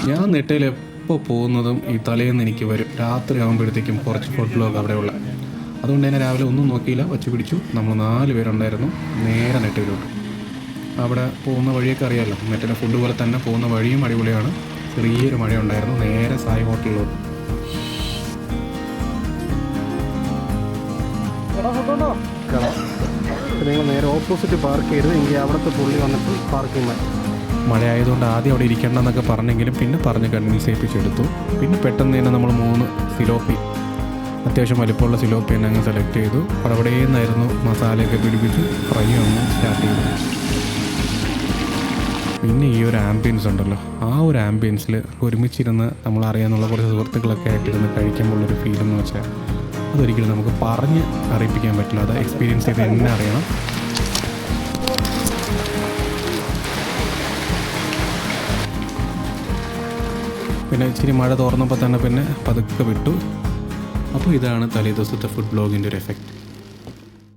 ഞാൻ നെട്ടയിൽ എപ്പോൾ പോകുന്നതും ഈ തലേന്ന് എനിക്ക് വരും. രാത്രി ആകുമ്പോഴത്തേക്കും കുറച്ച് ഫുഡ് ബ്ലോഗ് അവിടെയുള്ള. അതുകൊണ്ട് തന്നെ രാവിലെ ഒന്നും നോക്കിയില്ല, വച്ച് പിടിച്ചു. നമ്മൾ 4 പേരുണ്ടായിരുന്നു. നേരെ നെട്ടയിലോട്ട്. അവിടെ പോകുന്ന വഴിയൊക്കെ അറിയാമല്ലോ, നെട്ടിലെ ഫുഡ് പോലെ തന്നെ പോകുന്ന വഴിയും അടിപൊളിയാണ്. ചെറിയൊരു മഴയുണ്ടായിരുന്നു. നേരെ സായി ഹോട്ടലിലോട്ട്. നിങ്ങൾ നേരെ ഓപ്പോസിറ്റ് പാർക്ക് ചെയ്ത് എങ്കിൽ അവിടുത്തെ പുള്ളി വന്നിട്ട് പാർക്കിംഗ് മതി. മഴ ആയതുകൊണ്ട് ആദ്യം അവിടെ ഇരിക്കേണ്ടെന്നൊക്കെ പറഞ്ഞെങ്കിലും പിന്നെ പറഞ്ഞ് കൺവിൻസ് ചെയ്യിപ്പിച്ചെടുത്തു. പിന്നെ പെട്ടെന്ന് തന്നെ നമ്മൾ 3 സിലോപ്പി, അത്യാവശ്യം വലിപ്പമുള്ള സിലോപ്പി തന്നെ അങ്ങ് സെലക്ട് ചെയ്തു. അവിടെ നിന്നായിരുന്നു മസാലയൊക്കെ പിടിപ്പിച്ച് ഫ്രൈ ഒന്ന് സ്റ്റാർട്ട് ചെയ്തു. പിന്നെ ഈ ഒരു ആംബിയൻസ് ഉണ്ടല്ലോ, ആ ഒരു ആംബിയൻസിൽ ഒരുമിച്ചിരുന്ന് നമ്മളറിയാനുള്ള കുറച്ച് സുഹൃത്തുക്കളൊക്കെ ആയിട്ടിരുന്ന് കഴിക്കുമ്പോഴുള്ളൊരു ഫീലെന്ന് വെച്ചാൽ അതൊരിക്കലും നമുക്ക് പറഞ്ഞ് അറിയിപ്പിക്കാൻ പറ്റില്ല. അത് എക്സ്പീരിയൻസ് ചെയ്ത് തന്നെ അറിയണം. പിന്നെ ഇച്ചിരി മഴ തോർന്നപ്പോൾ തന്നെ പിന്നെ പതുക്കെ വിട്ടു. അപ്പോൾ ഇതാണ് തലേ ദിവസത്തെ ഫുഡ് ബ്ലോഗിൻ്റെ ഒരു എഫക്റ്റ്.